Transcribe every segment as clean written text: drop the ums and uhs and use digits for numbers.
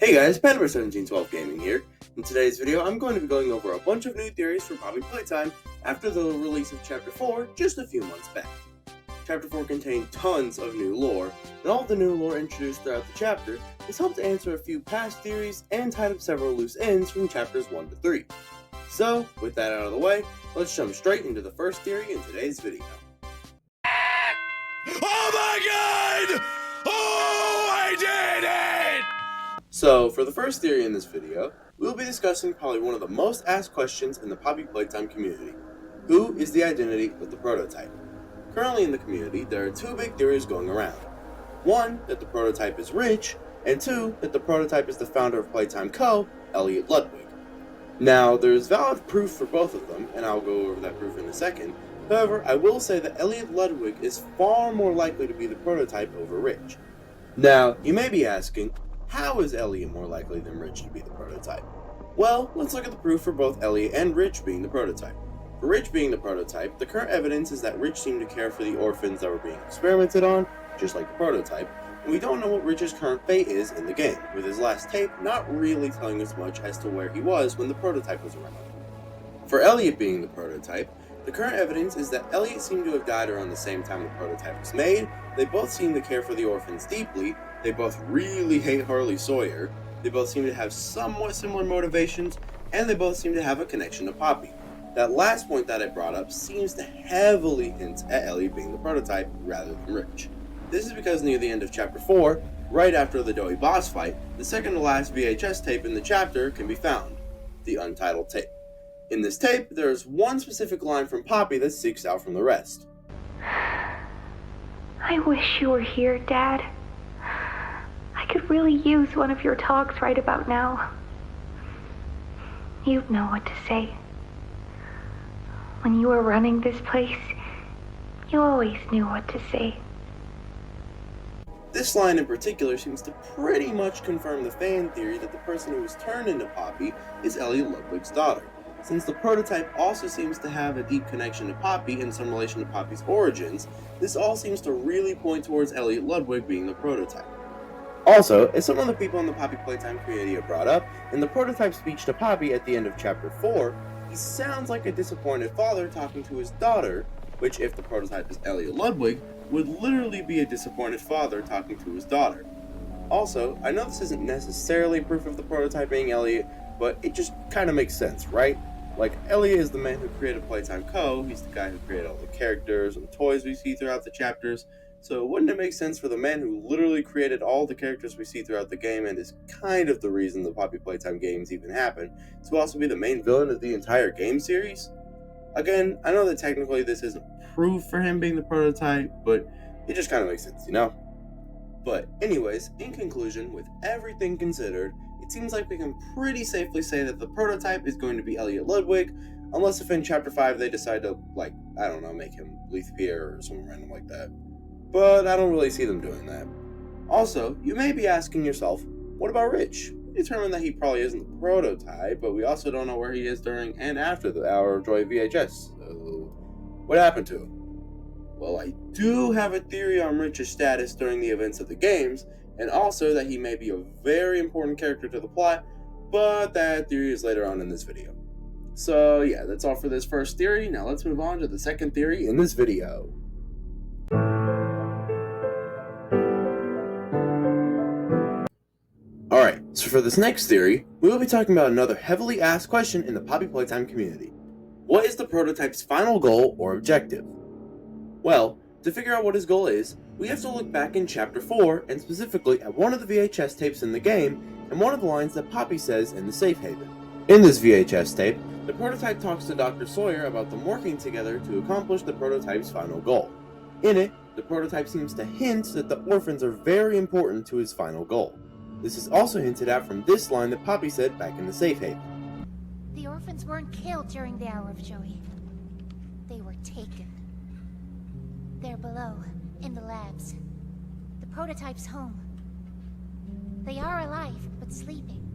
Hey guys, Pianosaurus1712 Gaming here. In today's video, I'm going to be going over a bunch of new theories for Poppy Playtime after the release of Chapter 4 just a few months back. Chapter 4 contained tons of new lore, and all the new lore introduced throughout the chapter has helped to answer a few past theories and tied up several loose ends from Chapters 1 to 3. So, with that out of the way, let's jump straight into the first theory in today's video. Oh my god! Oh, I did it! So, for the first theory in this video, we'll be discussing probably one of the most asked questions in the Poppy Playtime community. Who is the identity of the prototype? Currently in the community, there are two big theories going around. One, that the prototype is Rich, and two, that the prototype is the founder of Playtime Co., Elliot Ludwig. Now, there is valid proof for both of them, and I'll go over that proof in a second. However, I will say that Elliot Ludwig is far more likely to be the prototype over Rich. Now, you may be asking, how is Elliot more likely than Rich to be the prototype? Well, let's look at the proof for both Elliot and Rich being the prototype. For Rich being the prototype, the current evidence is that Rich seemed to care for the orphans that were being experimented on, just like the prototype, and we don't know what Rich's current fate is in the game, with his last tape not really telling us much as to where he was when the prototype was around. For Elliot being the prototype, the current evidence is that Elliot seemed to have died around the same time the prototype was made. They both seem to care for the orphans deeply, they both really hate Harley Sawyer, they both seem to have somewhat similar motivations, and they both seem to have a connection to Poppy. That last point that I brought up seems to heavily hint at Elliot being the prototype rather than Rich. This is because near the end of Chapter 4, right after the Doughy boss fight, the second to last VHS tape in the chapter can be found, the untitled tape. In this tape, there is one specific line from Poppy that sticks out from the rest. I wish you were here, Dad. I could really use one of your talks right about now. You'd know what to say. When you were running this place, you always knew what to say. This line in particular seems to pretty much confirm the fan theory that the person who was turned into Poppy is Elliot Ludwig's daughter. Since the prototype also seems to have a deep connection to Poppy and some relation to Poppy's origins, this all seems to really point towards Elliot Ludwig being the prototype. Also, as some of the people in the Poppy Playtime community have brought up, in the prototype speech to Poppy at the end of Chapter 4, he sounds like a disappointed father talking to his daughter, which, if the prototype is Elliot Ludwig, would literally be a disappointed father talking to his daughter. Also, I know this isn't necessarily proof of the prototype being Elliot, but it just kind of makes sense, right? Like, Elliot is the man who created Playtime Co., he's the guy who created all the characters and toys we see throughout the chapters, so wouldn't it make sense for the man who literally created all the characters we see throughout the game and is kind of the reason the Poppy Playtime games even happen, to also be the main villain of the entire game series? Again, I know that technically this isn't proof for him being the prototype, but it just kind of makes sense, you know? But anyways, in conclusion, with everything considered, it seems like we can pretty safely say that the prototype is going to be Elliot Ludwig, unless if in Chapter 5 they decide to, like, I don't know, make him Leith Pierre or something random like that. But I don't really see them doing that. Also, you may be asking yourself, what about Rich? We determined that he probably isn't the prototype, but we also don't know where he is during and after the Hour of Joy VHS, so what happened to him? Well, I do have a theory on Rich's status during the events of the games, and also that he may be a very important character to the plot, but that theory is later on in this video. So yeah, that's all for this first theory. Now let's move on to the second theory in this video. Alright, so for this next theory, we will be talking about another heavily asked question in the Poppy Playtime community. What is the prototype's final goal or objective? Well, to figure out what his goal is, we have to look back in Chapter 4, and specifically at one of the VHS tapes in the game, and one of the lines that Poppy says in the safe haven. In this VHS tape, the prototype talks to Dr. Sawyer about them working together to accomplish the prototype's final goal. In it, the prototype seems to hint that the orphans are very important to his final goal. This is also hinted at from this line that Poppy said back in the safe haven. The orphans weren't killed during the Hour of Joy. They were taken. They're below, in the labs. The prototype's home. They are alive, but sleeping.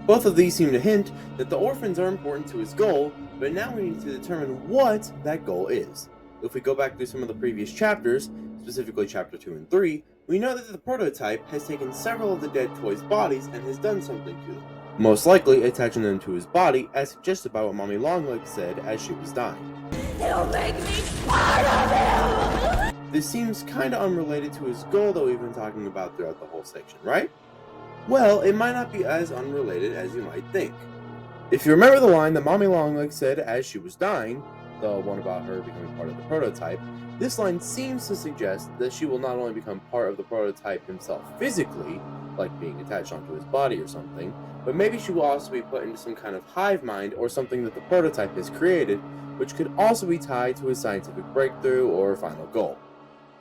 Both of these seem to hint that the orphans are important to his goal, but now we need to determine what that goal is. If we go back through some of the previous chapters, specifically Chapter 2 and 3, We know that the prototype has taken several of the dead toys' bodies and has done something to them, most likely attaching them to his body, as suggested by what Mommy Longlegs said as she was dying. He'll make me part of him! This seems kinda unrelated to his goal that we've been talking about throughout the whole section, right? Well, it might not be as unrelated as you might think. If you remember the line that Mommy Longlegs said as she was dying, the one about her becoming part of the prototype, this line seems to suggest that she will not only become part of the prototype himself physically, like being attached onto his body or something, but maybe she will also be put into some kind of hive mind or something that the prototype has created, which could also be tied to his scientific breakthrough or final goal.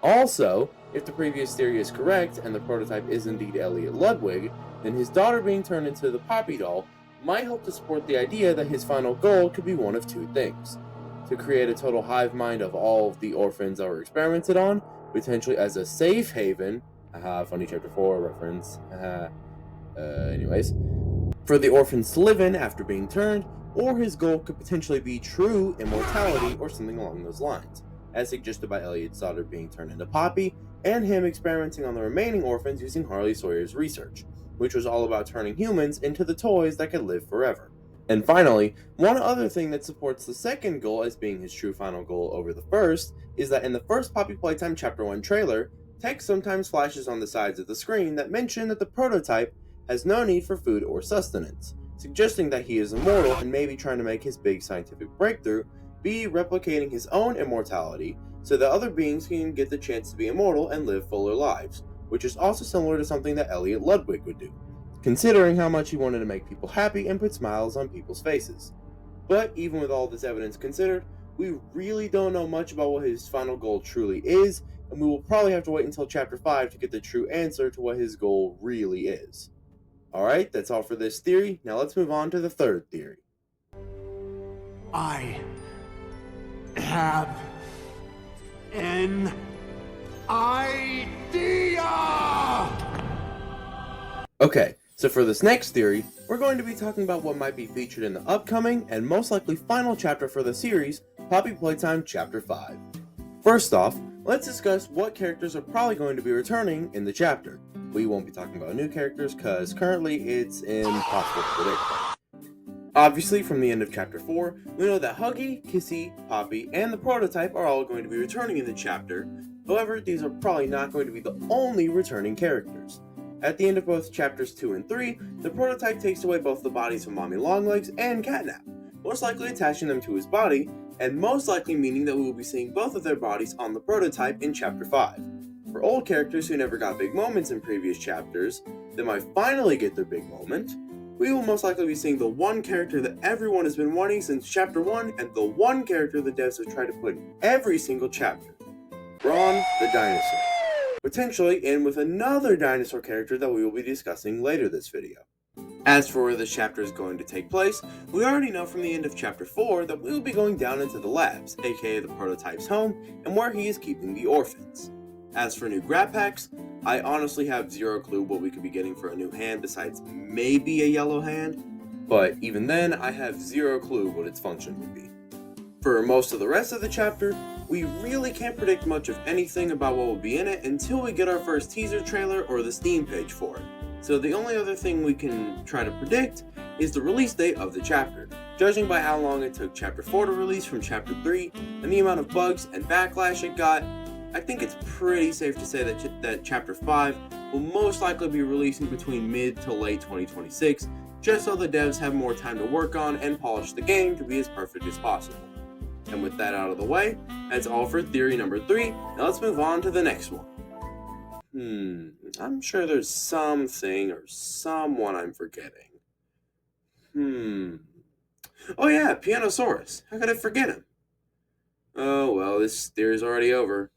Also, if the previous theory is correct and the prototype is indeed Elliot Ludwig, then his daughter being turned into the Poppy doll might help to support the idea that his final goal could be one of two things: to create a total hive mind of all of the orphans that were experimented on, potentially as a safe haven, funny chapter 4 reference, anyways, for the orphans to live in after being turned, or his goal could potentially be true immortality or something along those lines, as suggested by Elliot's daughter being turned into Poppy, and him experimenting on the remaining orphans using Harley Sawyer's research, which was all about turning humans into the toys that could live forever. And finally, one other thing that supports the second goal as being his true final goal over the first is that in the first Poppy Playtime Chapter 1 trailer, text sometimes flashes on the sides of the screen that mention that the prototype has no need for food or sustenance, suggesting that he is immortal and maybe trying to make his big scientific breakthrough be replicating his own immortality so that other beings can get the chance to be immortal and live fuller lives, which is also similar to something that Elliot Ludwig would do, considering how much he wanted to make people happy and put smiles on people's faces. But even with all this evidence considered, we really don't know much about what his final goal truly is, and we will probably have to wait until Chapter 5 to get the true answer to what his goal really is. Alright, that's all for this theory. Now let's move on to the third theory. I have an idea! Okay, so for this next theory, we're going to be talking about what might be featured in the upcoming and most likely final chapter for the series, Poppy Playtime Chapter 5. First off, let's discuss what characters are probably going to be returning in the chapter. We won't be talking about new characters because currently it's impossible to predict. Obviously, from the end of Chapter 4, we know that Huggy, Kissy, Poppy, and the prototype are all going to be returning in the chapter. However, these are probably not going to be the only returning characters. At the end of both Chapters 2 and 3, the prototype takes away both the bodies of Mommy Longlegs and Catnap, most likely attaching them to his body, and most likely meaning that we will be seeing both of their bodies on the prototype in Chapter 5. For old characters who never got big moments in previous chapters, that might finally get their big moment, we will most likely be seeing the one character that everyone has been wanting since Chapter 1, and the one character the devs have tried to put in every single chapter: Brawn the dinosaur. Potentially in with another dinosaur character that we will be discussing later this video. As for where this chapter is going to take place, we already know from the end of Chapter 4 that we will be going down into the labs, aka the prototype's home, and where he is keeping the orphans. As for new grab packs, I honestly have zero clue what we could be getting for a new hand besides maybe a yellow hand, but even then I have zero clue what its function would be. For most of the rest of the chapter, we really can't predict much of anything about what will be in it until we get our first teaser trailer or the Steam page for it. So the only other thing we can try to predict is the release date of the chapter. Judging by how long it took Chapter 4 to release from Chapter 3, and the amount of bugs and backlash it got, I think it's pretty safe to say that Chapter 5 will most likely be releasing between mid to late 2026, just so the devs have more time to work on and polish the game to be as perfect as possible. And with that out of the way, that's all for theory number 3. Now let's move on to the next one. I'm sure there's something or someone I'm forgetting. Oh yeah, Pianosaurus. How could I forget him? Oh well, this theory's already over.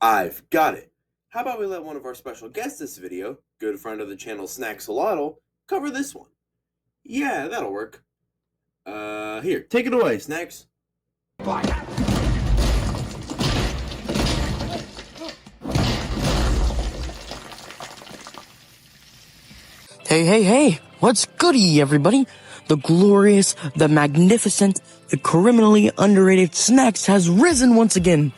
I've got it. How about we let one of our special guests this video, good friend of the channel Snaxolotl, cover this one? Yeah, that'll work. Here, take it away, Snax. Hey, what's goody, everybody? The glorious, the magnificent, the criminally underrated Snax has risen once again.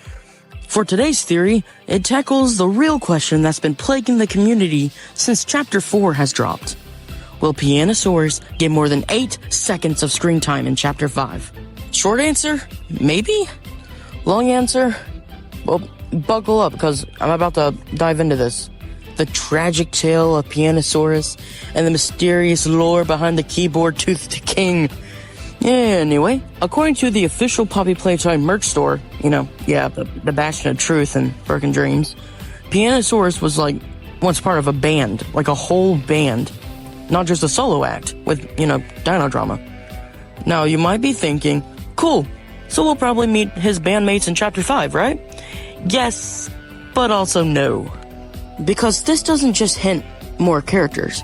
For today's theory, it tackles the real question that's been plaguing the community since Chapter 4 has dropped. Will Pianosaurus get more than 8 seconds of screen time in Chapter 5? Short answer, maybe? Long answer? Well, buckle up, because I'm about to dive into this. The tragic tale of Pianosaurus and the mysterious lore behind the keyboard-toothed king. Anyway, according to the official Poppy Playtime merch store, the Bastion of Truth and Broken Dreams, Pianosaurus was once part of a band, like a whole band, not just a solo act with, dino drama. Now, you might be thinking, cool, so we'll probably meet his bandmates in Chapter 5, right? Yes, but also no. Because this doesn't just hint more characters.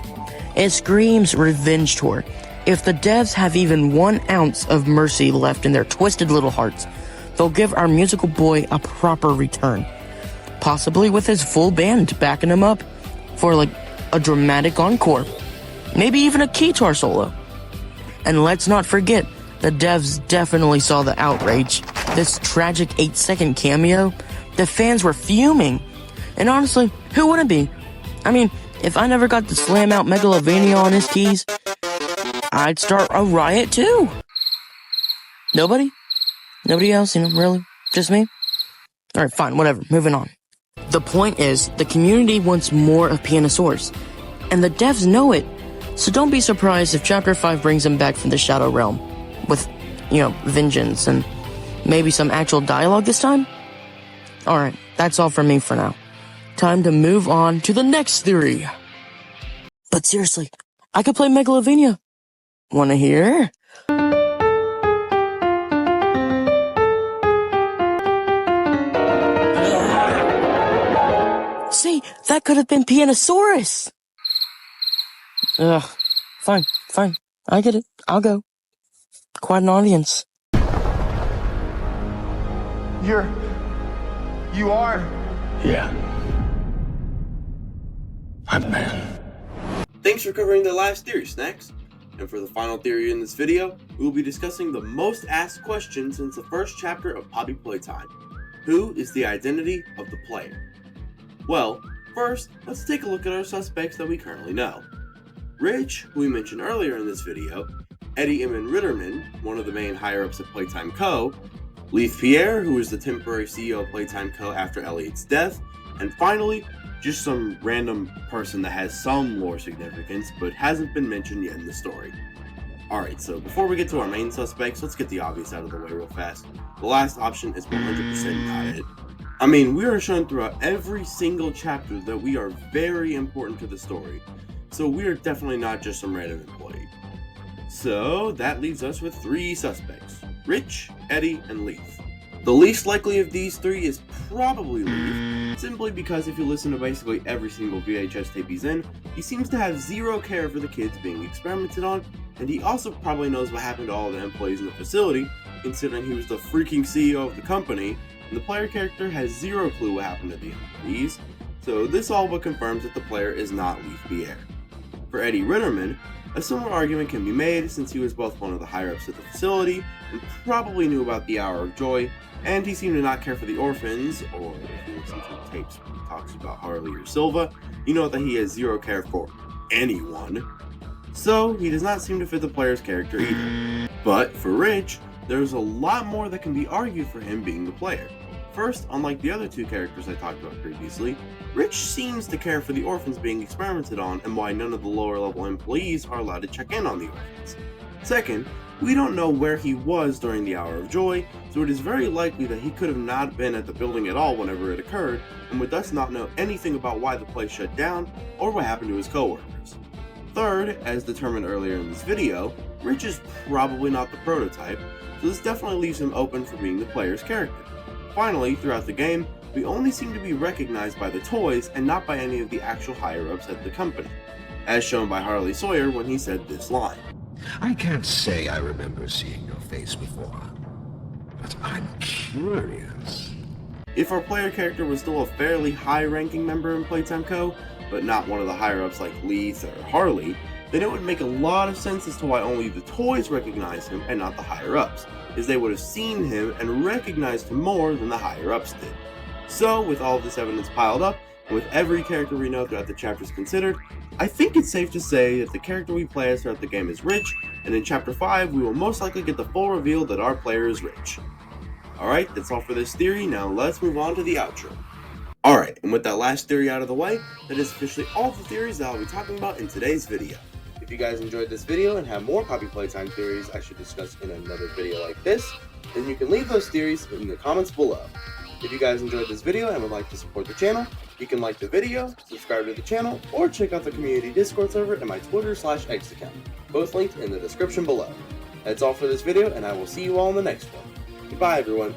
It screams revenge tour. If the devs have even 1 ounce of mercy left in their twisted little hearts, they'll give our musical boy a proper return. Possibly with his full band backing him up for a dramatic encore. Maybe even a guitar solo. And let's not forget, the devs definitely saw the outrage. This tragic 8-second cameo, the fans were fuming. And honestly, who wouldn't be? I mean, if I never got to slam out Megalovania on his keys, I'd start a riot too. Nobody? Nobody else, really? Just me? Alright, fine, whatever, moving on. The point is, the community wants more of Pianosaurus, and the devs know it. So don't be surprised if Chapter 5 brings him back from the Shadow Realm with, vengeance and maybe some actual dialogue this time? Alright, that's all from me for now. Time to move on to the next theory. But seriously, I could play Megalovania. Wanna hear? See, that could have been Pianosaurus. Ugh, fine. I get it. I'll go. Quite an audience. You are? Yeah. I'm the man. Thanks for covering the last theory, Snax. And for the final theory in this video, we will be discussing the most asked question since the first chapter of Poppy Playtime. Who is the identity of the player? Well, first, let's take a look at our suspects that we currently know. Rich, who we mentioned earlier in this video, Eddie Eamon Ritterman, one of the main higher-ups at Playtime Co., Leith Pierre, who is the temporary CEO of Playtime Co. after Elliot's death, and finally, just some random person that has some lore significance, but hasn't been mentioned yet in the story. Alright, so before we get to our main suspects, let's get the obvious out of the way real fast. The last option is 100% not it. I mean, we are shown throughout every single chapter that we are very important to the story, so we are definitely not just some random employee. So, that leaves us with 3 suspects, Rich, Eddie, and Leith. The least likely of these 3 is probably Leith, simply because if you listen to basically every single VHS tape he's in, he seems to have zero care for the kids being experimented on, and he also probably knows what happened to all the employees in the facility, considering he was the freaking CEO of the company, and the player character has zero clue what happened to the employees, so this all but confirms that the player is not Leith Pierre. For Eddie Ritterman, a similar argument can be made since he was both one of the higher-ups at the facility and probably knew about the Hour of Joy, and he seemed to not care for the orphans, or if you listen to the tapes when he talks about Harley or Silva, you know that he has zero care for anyone. So, he does not seem to fit the player's character either. But, for Rich, there's a lot more that can be argued for him being the player. First, unlike the other 2 characters I talked about previously, Rich seems to care for the orphans being experimented on and why none of the lower level employees are allowed to check in on the orphans. Second, we don't know where he was during the Hour of Joy, so it is very likely that he could have not been at the building at all whenever it occurred, and would thus not know anything about why the place shut down or what happened to his coworkers. Third, as determined earlier in this video, Rich is probably not the prototype, so this definitely leaves him open for being the player's character. Finally, throughout the game, we only seem to be recognized by the toys and not by any of the actual higher-ups at the company, as shown by Harley Sawyer when he said this line. I can't say I remember seeing your face before, but I'm curious. If our player character was still a fairly high-ranking member in Playtime Co., but not one of the higher-ups like Leith or Harley, then it would make a lot of sense as to why only the toys recognize him and not the higher-ups, as they would have seen him and recognized him more than the higher-ups did. So, with all of this evidence piled up, and with every character we know throughout the chapters considered, I think it's safe to say that the character we play as throughout the game is Rich, and in Chapter 5 we will most likely get the full reveal that our player is Rich. Alright, that's all for this theory, now let's move on to the outro. Alright, and with that last theory out of the way, that is officially all the theories that I'll be talking about in today's video. If you guys enjoyed this video and have more Poppy Playtime theories I should discuss in another video like this, then you can leave those theories in the comments below. If you guys enjoyed this video and would like to support the channel, you can like the video, subscribe to the channel, or check out the community Discord server and my Twitter/X account, both linked in the description below. That's all for this video, and I will see you all in the next one. Goodbye everyone.